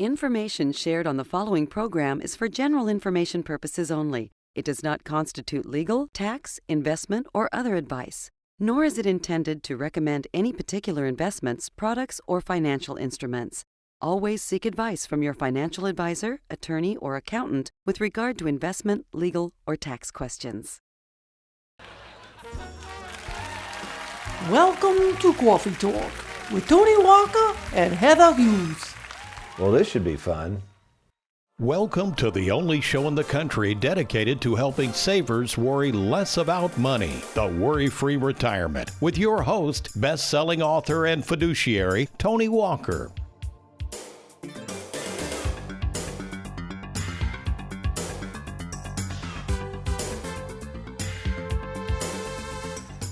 Information shared on the following program is for general information purposes only. It does not constitute legal, tax, investment, or other advice, nor is it intended to recommend any particular investments, products, or financial instruments. Always seek advice from your financial advisor, attorney, or accountant with regard to investment, legal, or tax questions. Welcome to Coffee Talk with Tony Walker and Heather Hughes. Well, this should be fun. Welcome to the only show in the country dedicated to helping savers worry less about money, the WorryFree Retirement, with your host, best-selling author and fiduciary, Tony Walker.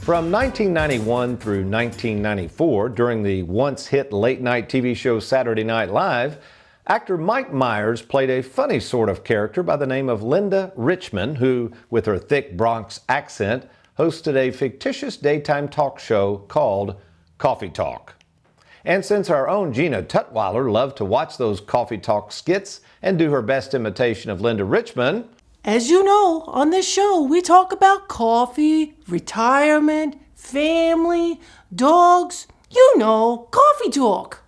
From 1991 through 1994, during the once-hit late-night TV show Saturday Night Live, actor Mike Myers played a funny sort of character by the name of Linda Richman, who, with her thick Bronx accent, hosted a fictitious daytime talk show called Coffee Talk. And since our own Gina Tutwiler loved to watch those Coffee Talk skits and do her best imitation of Linda Richman, as you know, on this show, we talk about coffee, retirement, family, dogs, coffee talk.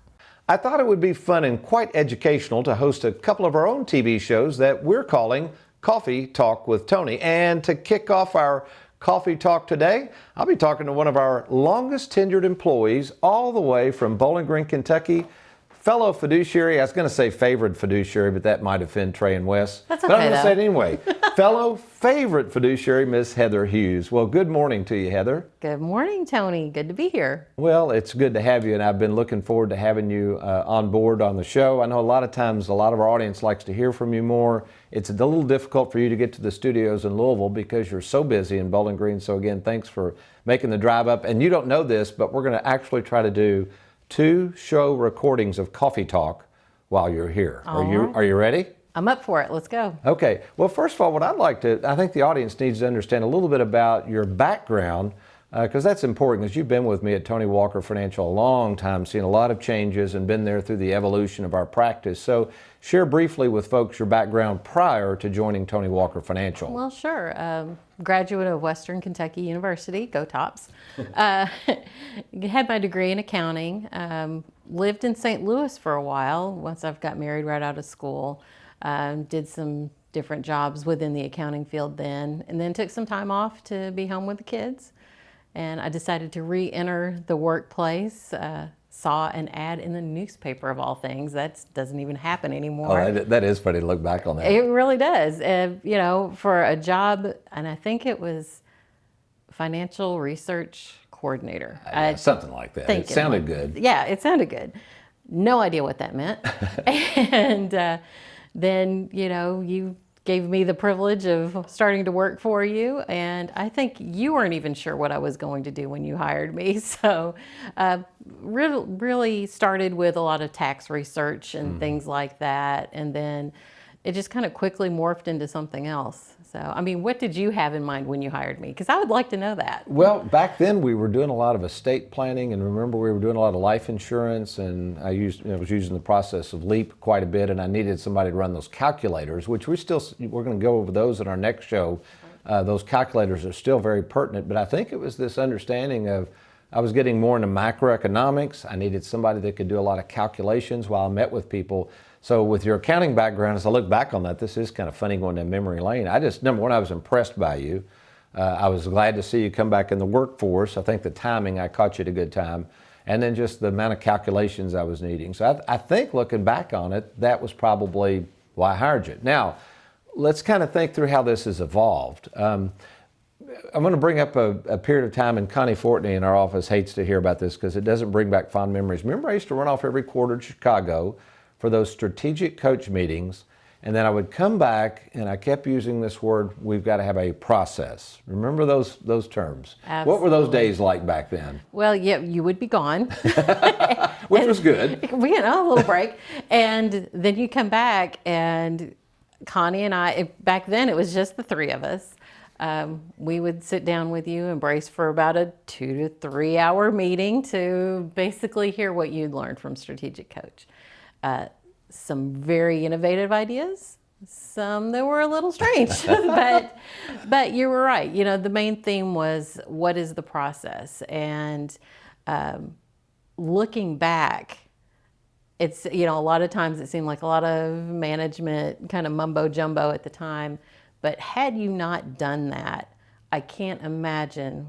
I thought it would be fun and quite educational to host a couple of our own TV shows that we're calling Coffee Talk with Tony. And to kick off our Coffee Talk today, I'll be talking to one of our longest tenured employees all the way from Bowling Green, Kentucky. Fellow fiduciary, I was going to say favorite fiduciary, but that might offend Trey and Wes. That's okay, but I'm going to say it anyway. Fellow favorite fiduciary, Miss Heather Hughes. Well, good morning to you, Heather. Good morning, Tony. Good to be here. Well, it's good to have you, and I've been looking forward to having you on board on the show. I know a lot of times a lot of our audience likes to hear from you more. It's a little difficult for you to get to the studios in Louisville because you're so busy in Bowling Green. So again, thanks for making the drive up. And you don't know this, but we're going to actually try to do 2 show recordings of Coffee Talk while you're here. Are you ready? I'm up for it. Let's go. Okay. Well, first of all, what I think the audience needs to understand a little bit about your background, because that's important, because you've been with me at Tony Walker Financial a long time, seen a lot of changes and been there through the evolution of our practice. So share briefly with folks your background prior to joining Tony Walker Financial. Well, sure. Graduate of Western Kentucky University, go Tops. Had my degree in accounting. Lived in St. Louis for a while once I've got married right out of school. Did some different jobs within the accounting field then, and then took some time off to be home with the kids. And I decided to re-enter the workplace. Saw an ad in the newspaper of all things. That doesn't even happen anymore. Oh, that is funny to look back on that. It really does. For a job, and I think it was financial research coordinator. Something like that. It sounded good. Yeah, it sounded good. No idea what that meant. And then, you gave me the privilege of starting to work for you, and I think you weren't even sure what I was going to do when you hired me. So really started with a lot of tax research and things like that, and then it just kind of quickly morphed into something else. So, what did you have in mind when you hired me? Because I would like to know that. Well, back then we were doing a lot of estate planning, and remember we were doing a lot of life insurance, and I was using the process of LEAP quite a bit, and I needed somebody to run those calculators, which we're going to go over those in our next show. Those calculators are still very pertinent, but I think it was this understanding of I was getting more into macroeconomics. I needed somebody that could do a lot of calculations while I met with people. So with your accounting background, as I look back on that, this is kind of funny going down memory lane. Number one, I was impressed by you. I was glad to see you come back in the workforce. I think the timing, I caught you at a good time. And then just the amount of calculations I was needing. So I think looking back on it, that was probably why I hired you. Now, let's kind of think through how this has evolved. I'm going to bring up a period of time, and Connie Fortney in our office hates to hear about this because it doesn't bring back fond memories. Remember, I used to run off every quarter to Chicago for those strategic coach meetings, and then I would come back, and I kept using this word, we've got to have a process. Remember those terms? Absolutely. What were those days like back then? Well, yeah, you would be gone. Which was good. We had a little break. And then you come back, and Connie and I, back then it was just the 3 of us. We would sit down with you and brace for about a 2 to 3 hour meeting to basically hear what you'd learned from Strategic Coach. some very innovative ideas, some that were a little strange, but you were right. You know, the main theme was, what is the process? And looking back, it's, you know, a lot of times it seemed like a lot of management kind of mumbo jumbo at the time, but had you not done that, I can't imagine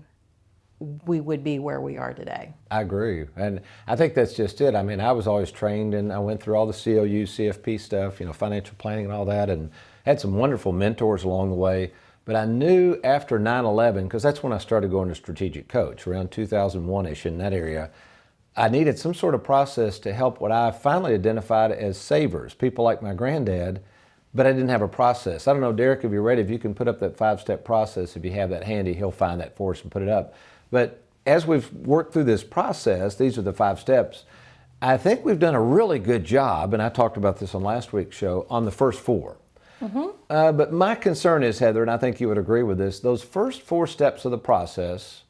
we would be where we are today. I agree. And I think that's just it. I mean, I was always trained and I went through all the COU, CFP stuff, you know, financial planning and all that, and had some wonderful mentors along the way. But I knew after 9/11, because that's when I started going to strategic coach, around 2001-ish in that area, I needed some sort of process to help what I finally identified as savers, people like my granddad, but I didn't have a process. I don't know, Derek, if you're ready, if you can put up that 5-step process, if you have that handy, he'll find that for us and put it up. But as we've worked through this process, these are the 5 steps, I think we've done a really good job, and I talked about this on last week's show, on the first 4. But my concern is, Heather, and I think you would agree with this, those first 4 steps of the process,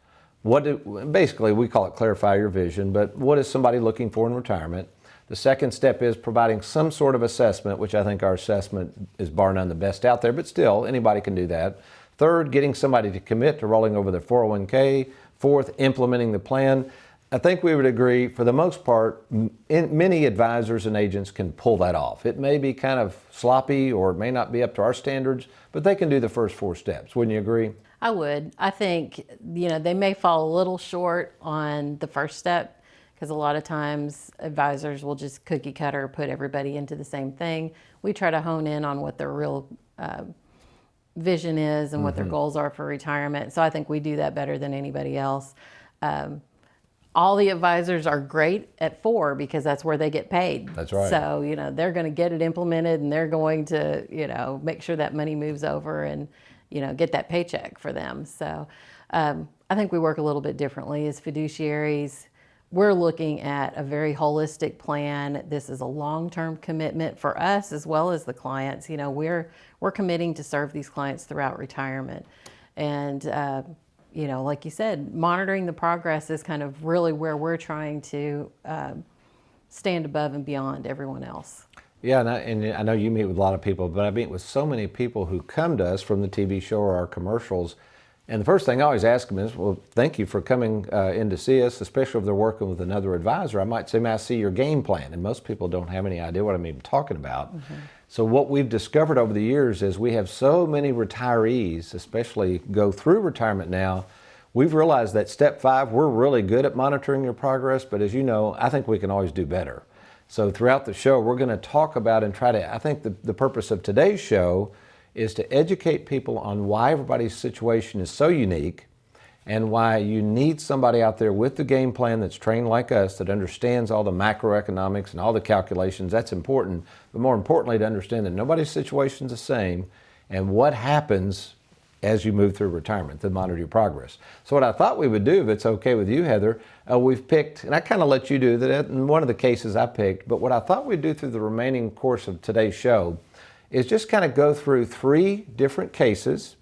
basically we call it clarify your vision, but what is somebody looking for in retirement? The second step is providing some sort of assessment, which I think our assessment is bar none the best out there, but still anybody can do that. Third, getting somebody to commit to rolling over their 401k. Fourth, implementing the plan. I think we would agree, for the most part, many advisors and agents can pull that off. It may be kind of sloppy or it may not be up to our standards, but they can do the first 4 steps. Wouldn't you agree? I would. I think, you know, they may fall a little short on the first step, because a lot of times advisors will just cookie cutter, put everybody into the same thing. We try to hone in on what their real vision is and what their goals are for retirement. So I think we do that better than anybody else. All the advisors are great at 4 because that's where they get paid. That's right. So, you know, they're going to get it implemented and they're going to, you know, make sure that money moves over and, you know, get that paycheck for them. So I think we work a little bit differently as fiduciaries. We're looking at a very holistic plan. This is a long-term commitment for us as well as the clients. You know, we're committing to serve these clients throughout retirement. And, you know, like you said, monitoring the progress is kind of really where we're trying to stand above and beyond everyone else. Yeah, and I know you meet with a lot of people, but I meet with so many people who come to us from the TV show or our commercials. And the first thing I always ask them is, well, thank you for coming in to see us, especially if they're working with another advisor. I might say, may I see your game plan? And most people don't have any idea what I'm even talking about. So what we've discovered over the years is we have so many retirees, especially go through retirement now, we've realized that step 5, we're really good at monitoring your progress, but as you know, I think we can always do better. So throughout the show, we're going to talk about and try to, I think the purpose of today's show is to educate people on why everybody's situation is so unique and why you need somebody out there with the game plan that's trained like us, that understands all the macroeconomics and all the calculations. That's important, but more importantly, to understand that nobody's situation is the same and what happens as you move through retirement to monitor your progress. So what I thought we would do, if it's okay with you, Heather, we've picked, and I kind of let you do that in one of the cases I picked, but what I thought we'd do through the remaining course of today's show is just kind of go through 3 different cases.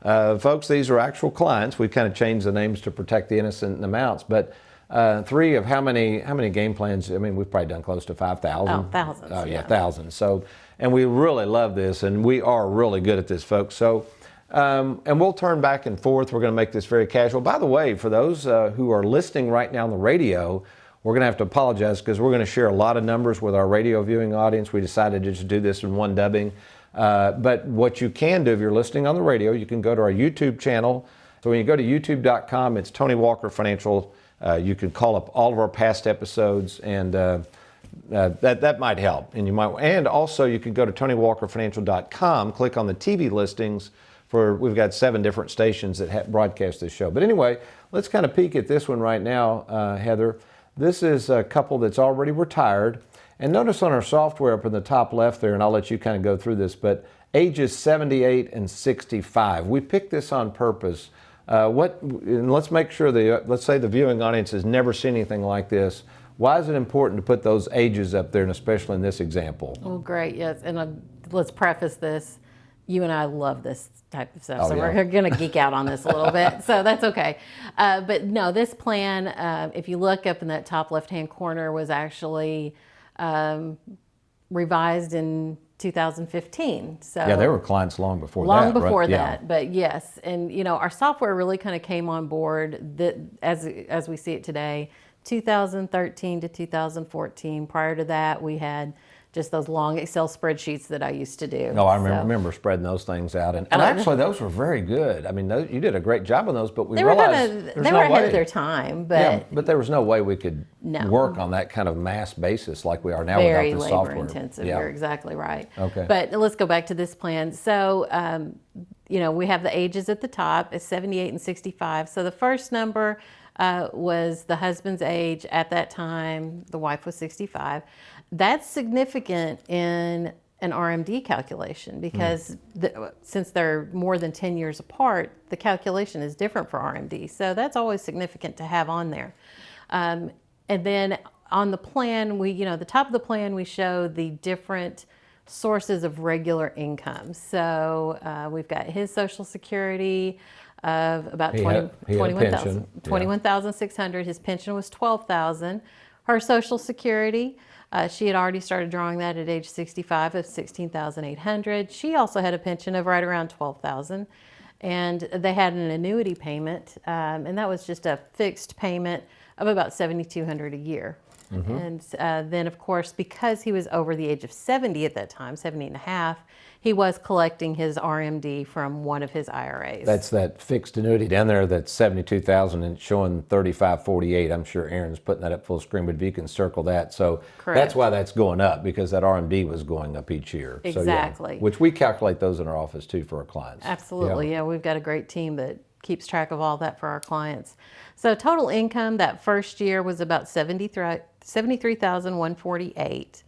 Folks, these are actual clients. We've kind of changed the names to protect the innocent amounts, but 3 of how many game plans? I mean, we've probably done close to 5,000. Oh, thousands. Oh, yeah, thousands. So, and we really love this, and we are really good at this, folks. So, and we'll turn back and forth. We're going to make this very casual. By the way, for those who are listening right now on the radio, we're going to have to apologize because we're going to share a lot of numbers with our radio viewing audience. We decided to just do this in one dubbing. But what you can do if you're listening on the radio, you can go to our YouTube channel. So when you go to youtube.com, it's Tony Walker Financial. You can call up all of our past episodes, and that might help. And also you can go to TonyWalkerFinancial.com, click on the TV listings. We've got 7 different stations that broadcast this show. But anyway, let's kind of peek at this one right now, Heather. This is a couple that's already retired. And notice on our software up in the top left there, and I'll let you kind of go through this, but ages 78 and 65. We picked this on purpose. And let's make sure let's say the viewing audience has never seen anything like this. Why is it important to put those ages up there, and especially in this example? Oh, great, yes. And let's preface this. You and I love this type of stuff, so yeah. We're going to geek out on this a little bit, so that's okay. But no, this plan, if you look up in that top left-hand corner, was actually revised in 2015. So Yeah, there were clients long before long that. before right? that, but yes, and our software really kind of came on board that as we see it today, 2013 to 2014. Prior to that, we had just those long Excel spreadsheets that I used to do. No, I So remember spreading those things out, and actually those were very good. I mean, you did a great job on those, but we they were realized they were ahead of their time, but yeah, but there was no way we could No. work on that kind of mass basis like we are now very without the labor software. intensive. Yeah. You're exactly right. Okay. But let's go back to this plan. So, we have the ages at the top. It's 78 and 65. So the first number was the husband's age at that time. The wife was 65. That's significant in an RMD calculation because since they're more than 10 years apart, the calculation is different for RMD. So that's always significant to have on there. And then on the plan, the top of the plan, we show the different sources of regular income. So we've got his Social Security of about He had a pension, yeah. 21,600. His pension was 12,000. Her Social Security, she had already started drawing that at age 65 of 16,800. She also had a pension of right around 12,000, and they had an annuity payment, and that was just a fixed payment of about 7,200 a year. And then, of course, because he was over the age of 70 at that time, 70 and a half, he was collecting his RMD from one of his IRAs. That's that fixed annuity down there that's 72,000 and it's showing 3548. I'm sure Aaron's putting that up full screen, but if you can circle that. So Correct. That's why that's going up, because that RMD was going up each year. Exactly. So, yeah, which we calculate those in our office too for our clients. Absolutely, yeah. We've got a great team that keeps track of all that for our clients. So total income that first year was about 73,148.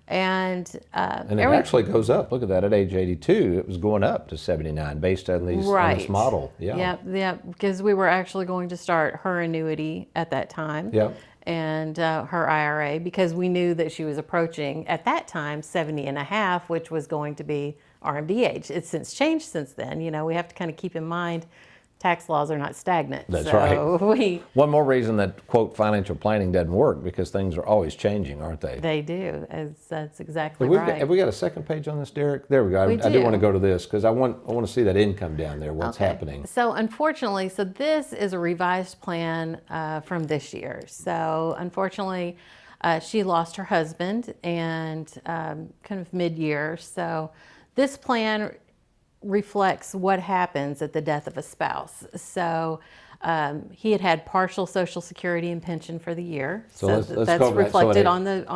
And it actually goes up. Look at that. At age 82, it was going up to 79 based on these on this model. Yeah. Yeah, because we were actually going to start her annuity at that time. Yep. And her IRA, because we knew that she was approaching at that time 70 and a half, which was going to be RMD age. It's since changed since then. We have to kind of keep in mind tax laws are not stagnant. That's so right. One more reason that, quote, financial planning doesn't work, because things are always changing, aren't they? They do. That's exactly Have right. we got a second page on this, Derek? There we go. We I do do. want to go to this because I want to see that income down there, what's happening. So unfortunately, this is a revised plan from this year. So unfortunately, she lost her husband and kind of mid-year. So this plan reflects what happens at the death of a spouse. So he had partial Social Security and pension for the year. So let's that's go back. reflected on the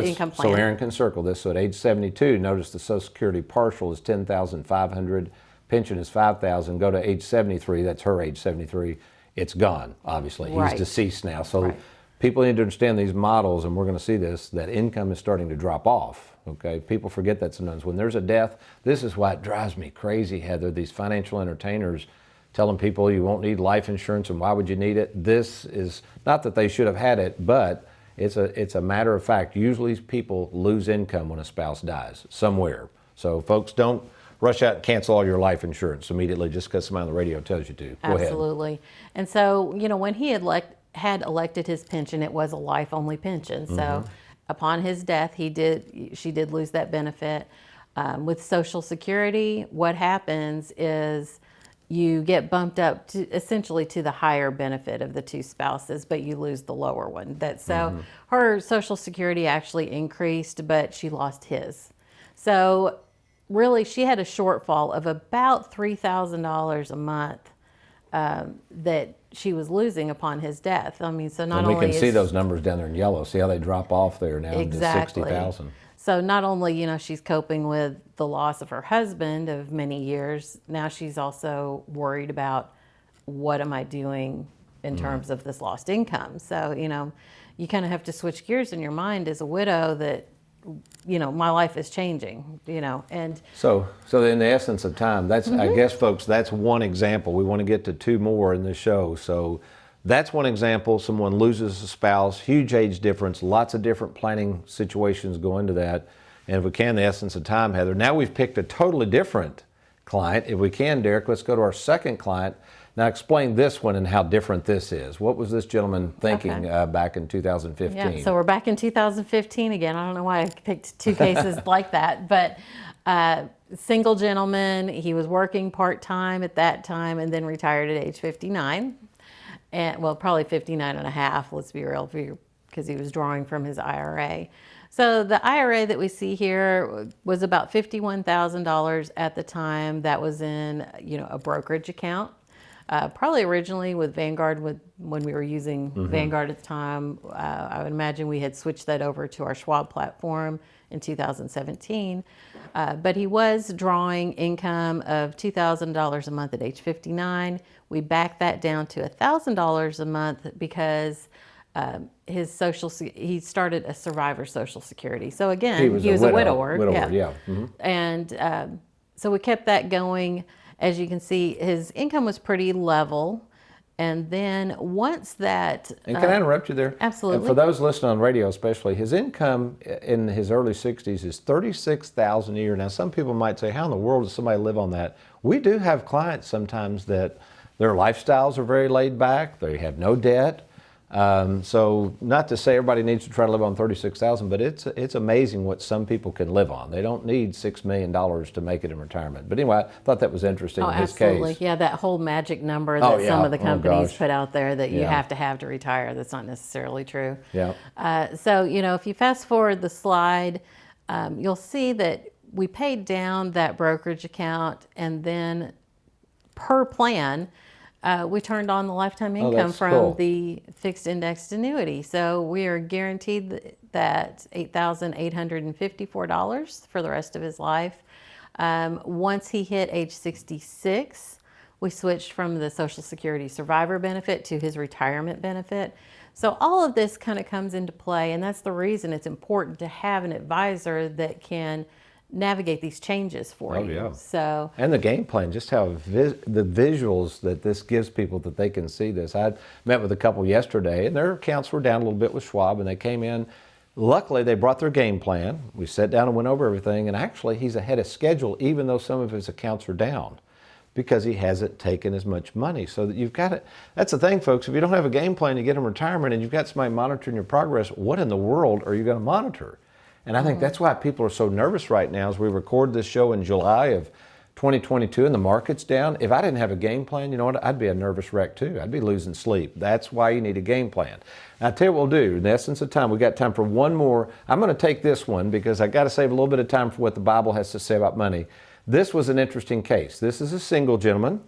income plan. So Aaron can circle this. So at age 72, notice the Social Security partial is 10,500, pension is 5,000. Go to age 73, that's her age 73. It's gone, obviously. Right. He's deceased now. So Right. people need to understand these models, and we're going to see this, that income is starting to drop off. Okay, people forget that sometimes. When there's a death, this is why it drives me crazy, Heather, these financial entertainers telling people you won't need life insurance and why would you need it. This is not that they should have had it, but it's a matter of fact. Usually people lose income when a spouse dies somewhere. So folks, don't rush out and cancel all your life insurance immediately just because somebody on the radio tells you to. Go ahead. Absolutely. And so, when he had elected his pension, it was a life-only pension. So upon his death, she did lose that benefit. With Social Security, what happens is you get bumped up to essentially to the higher benefit of the two spouses, but you lose the lower one. Her Social Security actually increased, but she lost his. So really, she had a shortfall of about $3,000 a month that she was losing upon his death. I mean, so not only we can see those numbers down there in yellow. See how they drop off there now to 60,000. So not only, she's coping with the loss of her husband of many years, now she's also worried about what am I doing in terms of this lost income. So, you kind of have to switch gears in your mind as a widow that, my life is changing, and So in the essence of time, that's, I guess, folks, that's one example. We want to get to two more in this show. So that's one example. Someone loses a spouse, huge age difference, lots of different planning situations go into that. And if we can, the essence of time, Heather. Now we've picked a totally different client. If we can, Derek, let's go to our second client. Now explain this one and how different this is. What was this gentleman thinking back in 2015? Yeah, so we're back in 2015 again. I don't know why I picked two cases like that, but single gentleman, he was working part-time at that time and then retired at age 59. And well, probably 59 and a half, let's be real, because he was drawing from his IRA. So the IRA that we see here was about $51,000 at the time. That was in, a brokerage account. Probably originally with Vanguard, when we were using Vanguard at the time. I would imagine we had switched that over to our Schwab platform in 2017. But he was drawing income of $2,000 a month at age 59. We backed that down to $1,000 a month because he started a survivor Social Security. So again, he was a widower. Yeah. And so we kept that going. As you can see, his income was pretty level. And then once that... And can I interrupt you there? Absolutely. And for those listening on radio especially, his income in his early 60s is $36,000 a year. Now, some people might say, how in the world does somebody live on that? We do have clients sometimes that their lifestyles are very laid back. They have no debt. So not to say everybody needs to try to live on $36,000, but it's amazing what some people can live on. They don't need $6 million to make it in retirement. But anyway, I thought that was interesting in his absolutely. case. Yeah, that whole magic number that some of the companies put out there that you Yeah. have to retire, that's not necessarily true. Yeah. So, if you fast forward the slide, you'll see that we paid down that brokerage account, and then per plan, we turned on the lifetime income from cool. the fixed indexed annuity. So we are guaranteed that $8,854 for the rest of his life. Once he hit age 66, we switched from the Social Security survivor benefit to his retirement benefit. So all of this kind of comes into play, and that's the reason it's important to have an advisor that can navigate these changes for you. Yeah. So, and the game plan, just how the visuals that this gives people that they can see this. I met with a couple yesterday, and their accounts were down a little bit with Schwab, and they came in. Luckily, they brought their game plan. We sat down and went over everything, and actually, he's ahead of schedule, even though some of his accounts are down, because he hasn't taken as much money. So that you've got it. That's the thing, folks. If you don't have a game plan to get in retirement, and you've got somebody monitoring your progress, what in the world are you going to monitor? And I think that's why people are so nervous right now as we record this show in July of 2022 and the market's down. If I didn't have a game plan, you know what? I'd be a nervous wreck too. I'd be losing sleep. That's why you need a game plan. Now, I'll tell you what we'll do. In the essence of time, we've got time for one more. I'm going to take this one because I got to save a little bit of time for what the Bible has to say about money. This was an interesting case. This is a single gentleman.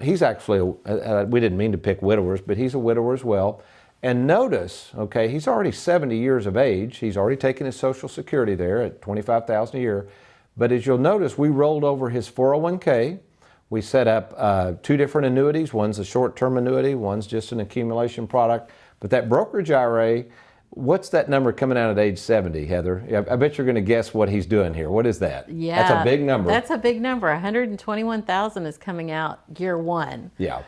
He's actually, we didn't mean to pick widowers, but he's a widower as well. And notice, okay, he's already 70 years of age. He's already taken his Social Security there at $25,000 a year. But as you'll notice, we rolled over his 401k. We set up two different annuities. One's a short-term annuity. One's just an accumulation product. But that brokerage IRA, what's that number coming out at age 70, Heather? I bet you're going to guess what he's doing here. What is that? yeah, That's a big number. That's a big number. $121,000 is coming out year one. Yeah.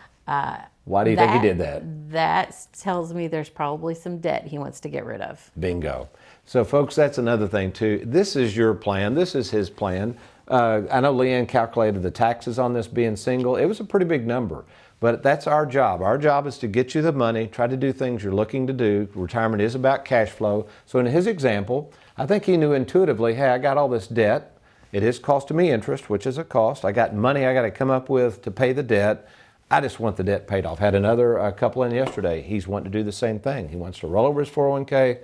Why do you think he did that? That tells me there's probably some debt he wants to get rid of. Bingo. So, folks, that's another thing, too. This is your plan. This is his plan. I know Leanne calculated the taxes on this being single. It was a pretty big number, but that's our job. Our job is to get you the money, try to do things you're looking to do. Retirement is about cash flow. So in his example, I think he knew intuitively, hey, I got all this debt. It is costing me interest, which is a cost. I got money I got to come up with to pay the debt. I just want the debt paid off. Had another couple in yesterday. He's wanting to do the same thing. He wants to roll over his 401k,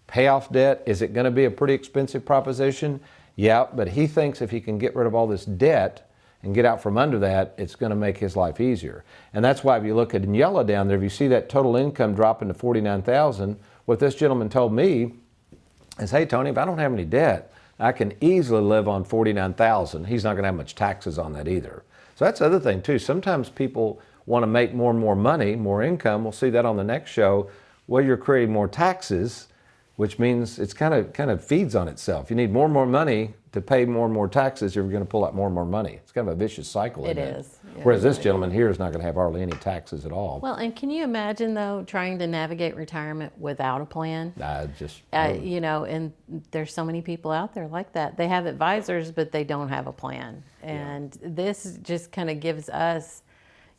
pay off debt. Is it going to be a pretty expensive proposition? Yeah, but he thinks if he can get rid of all this debt and get out from under that, it's going to make his life easier. And that's why if you look at in yellow down there, if you see that total income dropping to $49,000, what this gentleman told me is, hey, Tony, if I don't have any debt, I can easily live on $49,000. He's not going to have much taxes on that either. So that's the other thing too. Sometimes people want to make more and more money, more income. We'll see that on the next show. Well, you're creating more taxes, which means it's kind of feeds on itself. You need more and more money to pay more and more taxes. You're going to pull out more and more money. It's kind of a vicious cycle. It isn't is. it? Whereas this gentleman here is not going to have hardly any taxes at all. Well, and can you imagine though trying to navigate retirement without a plan? And there's so many people out there like that. They have advisors, but they don't have a plan. And this just kind of gives us,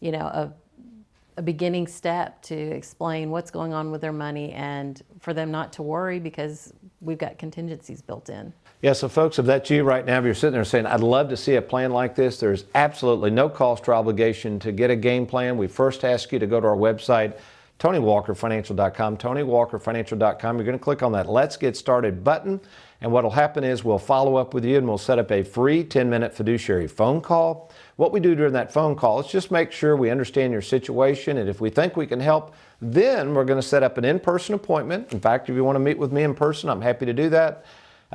a beginning step to explain what's going on with their money and for them not to worry because we've got contingencies built in. Yeah, so folks, if that's you right now, if you're sitting there saying, I'd love to see a plan like this, there's absolutely no cost or obligation to get a game plan. We first ask you to go to our website, TonyWalkerFinancial.com, TonyWalkerFinancial.com. You're going to click on that Let's Get Started button, and what will happen is we'll follow up with you and we'll set up a free 10-minute fiduciary phone call. What we do during that phone call is just make sure we understand your situation, and if we think we can help, then we're going to set up an in-person appointment. In fact, if you want to meet with me in person, I'm happy to do that.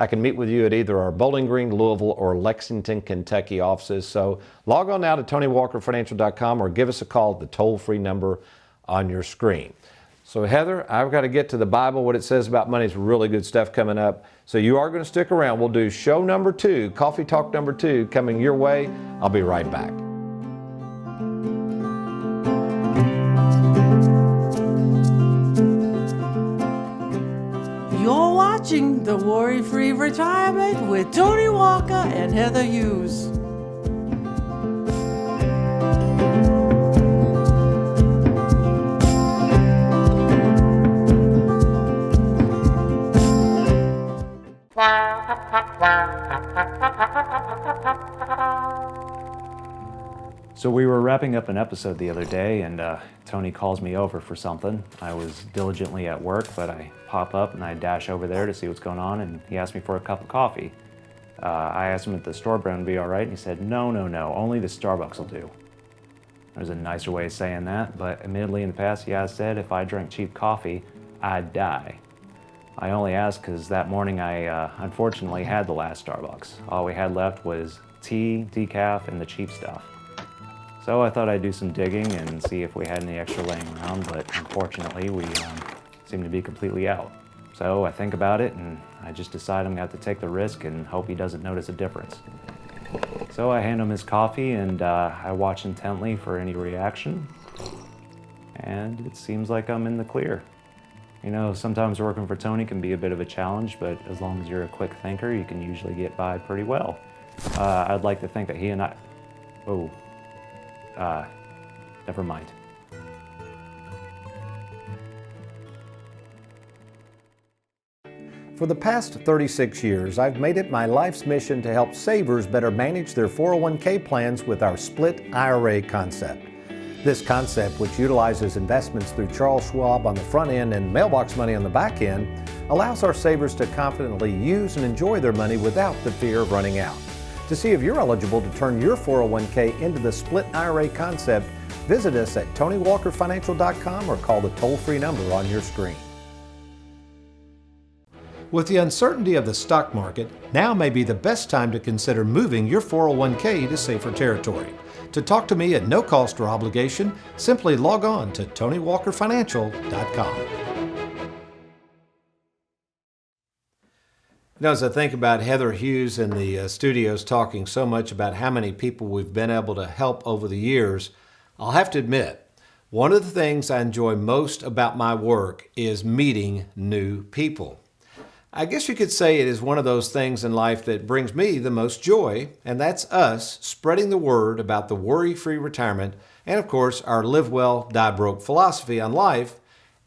I can meet with you at either our Bowling Green, Louisville, or Lexington, Kentucky offices. So log on now to TonyWalkerFinancial.com or give us a call at the toll-free number on your screen. So Heather, I've got to get to the Bible. What it says about money is really good stuff coming up. So you are going to stick around. We'll do show number 2, Coffee Talk number 2, coming your way. I'll be right back. You're watching the Worry-Free Retirement with Tony Walker and Heather Hughes. So we were wrapping up an episode the other day, and Tony calls me over for something. I was diligently at work, but I pop up and I dash over there to see what's going on, and he asked me for a cup of coffee. I asked him if the store brand would be all right, and he said, no, only the Starbucks will do. There's a nicer way of saying that, but admittedly in the past he has said if I drank cheap coffee, I'd die. I only asked because that morning I unfortunately had the last Starbucks. All we had left was tea, decaf, and the cheap stuff. So I thought I'd do some digging and see if we had any extra laying around, but unfortunately we seem to be completely out. So I think about it and I just decide I'm gonna have to take the risk and hope he doesn't notice a difference. So I hand him his coffee and I watch intently for any reaction, and it seems like I'm in the clear. You know, sometimes working for Tony can be a bit of a challenge, but as long as you're a quick thinker, you can usually get by pretty well. I'd like to think that he and I... never mind. For the past 36 years, I've made it my life's mission to help savers better manage their 401k plans with our split IRA concept. This concept, which utilizes investments through Charles Schwab on the front end and mailbox money on the back end, allows our savers to confidently use and enjoy their money without the fear of running out. To see if you're eligible to turn your 401k into the split IRA concept, visit us at TonyWalkerFinancial.com or call the toll-free number on your screen. With the uncertainty of the stock market, now may be the best time to consider moving your 401k to safer territory. To talk to me at no cost or obligation, simply log on to TonyWalkerFinancial.com. As I think about Heather Hughes in the studios talking so much about how many people we've been able to help over the years, I'll have to admit, one of the things I enjoy most about my work is meeting new people. I guess you could say it is one of those things in life that brings me the most joy, and that's us spreading the word about the worry-free retirement and, of course, our live well, die broke philosophy on life,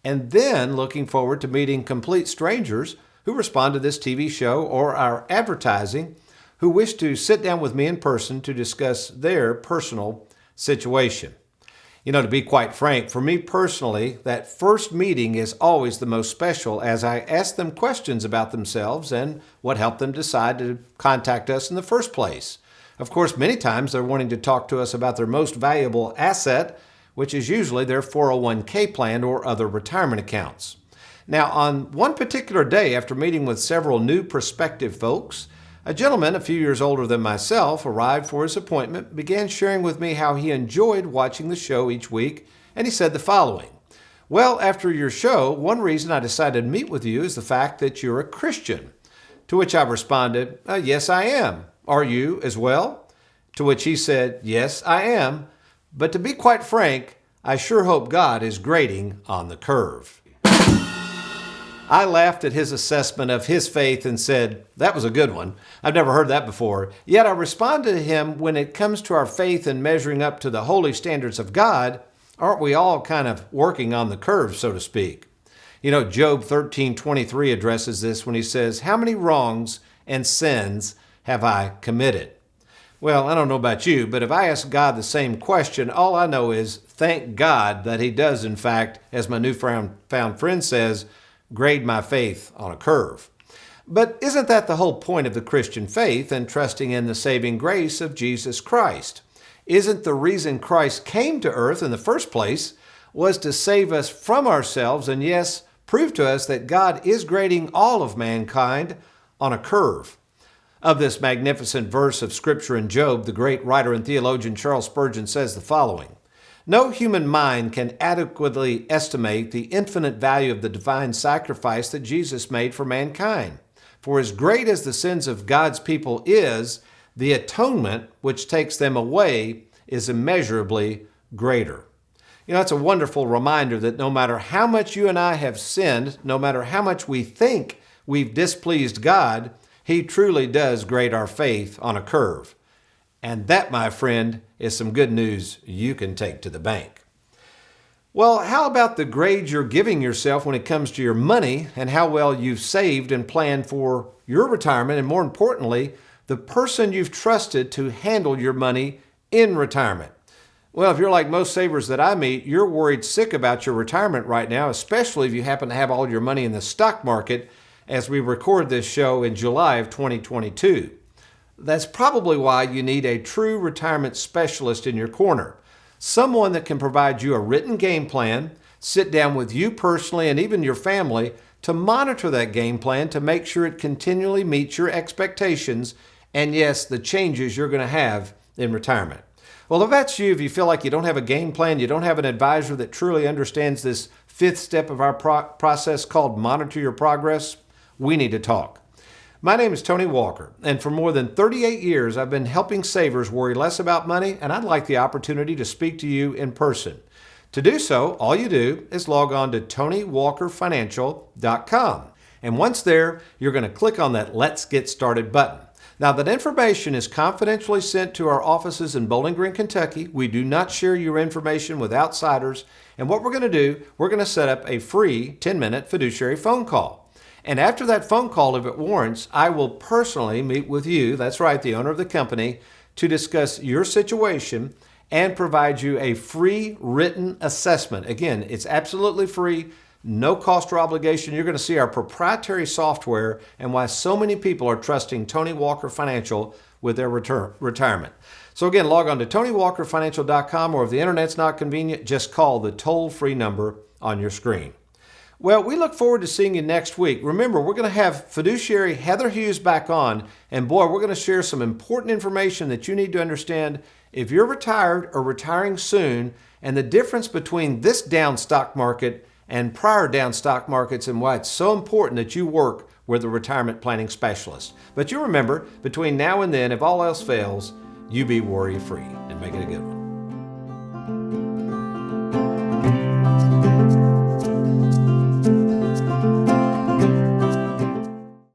and then looking forward to meeting complete strangers who respond to this TV show or our advertising who wish to sit down with me in person to discuss their personal situation. You know, to be quite frank, for me personally, that first meeting is always the most special as I ask them questions about themselves and what helped them decide to contact us in the first place. Of course, many times they're wanting to talk to us about their most valuable asset, which is usually their 401k plan or other retirement accounts. Now, on one particular day, after meeting with several new prospective folks, a gentleman a few years older than myself arrived for his appointment, began sharing with me how he enjoyed watching the show each week, and he said the following: "Well, after your show, one reason I decided to meet with you is the fact that you're a Christian." To which I responded, "Yes, I am. Are you as well?" To which he said, "Yes, I am. But to be quite frank, I sure hope God is grading on the curve." I laughed at his assessment of his faith and said, "That was a good one. I've never heard that before." Yet I responded to him, when it comes to our faith and measuring up to the holy standards of God, aren't we all kind of working on the curve, so to speak? You know, Job 13:23 addresses this when he says, "How many wrongs and sins have I committed?" Well, I don't know about you, but if I ask God the same question, all I know is thank God that he does, in fact, as my newfound friend says, grade my faith on a curve. But isn't that the whole point of the Christian faith and trusting in the saving grace of Jesus Christ? Isn't the reason Christ came to earth in the first place was to save us from ourselves and, yes, prove to us that God is grading all of mankind on a curve? Of this magnificent verse of Scripture in Job, the great writer and theologian Charles Spurgeon says the following: "No human mind can adequately estimate the infinite value of the divine sacrifice that Jesus made for mankind. For as great as the sins of God's people is, the atonement which takes them away is immeasurably greater." You know, it's a wonderful reminder that no matter how much you and I have sinned, no matter how much we think we've displeased God, he truly does grade our faith on a curve. And that, my friend, is some good news you can take to the bank. Well, how about the grade you're giving yourself when it comes to your money and how well you've saved and planned for your retirement, and more importantly, the person you've trusted to handle your money in retirement? Well, if you're like most savers that I meet, you're worried sick about your retirement right now, especially if you happen to have all your money in the stock market as we record this show in July of 2022. That's probably why you need a true retirement specialist in your corner. Someone that can provide you a written game plan, sit down with you personally and even your family to monitor that game plan to make sure it continually meets your expectations and, yes, the changes you're going to have in retirement. Well, if that's you, if you feel like you don't have a game plan, you don't have an advisor that truly understands this fifth step of our process called Monitor Your Progress, we need to talk. My name is Tony Walker, and for more than 38 years, I've been helping savers worry less about money, and I'd like the opportunity to speak to you in person. To do so, all you do is log on to TonyWalkerFinancial.com. And once there, you're going to click on that Let's Get Started button. Now, that information is confidentially sent to our offices in Bowling Green, Kentucky. We do not share your information with outsiders. And what we're going to do, we're going to set up a free 10-minute fiduciary phone call. And after that phone call, if it warrants, I will personally meet with you, that's right, the owner of the company, to discuss your situation and provide you a free written assessment. Again, it's absolutely free, no cost or obligation. You're going to see our proprietary software and why so many people are trusting Tony Walker Financial with their retirement. So again, log on to TonyWalkerFinancial.com, or if the internet's not convenient, just call the toll-free number on your screen. Well, we look forward to seeing you next week. Remember, we're going to have fiduciary Heather Hughes back on, and boy, we're going to share some important information that you need to understand if you're retired or retiring soon, and the difference between this down stock market and prior down stock markets, and why it's so important that you work with a retirement planning specialist. But you remember, between now and then, if all else fails, you be worry-free, and make it a good one.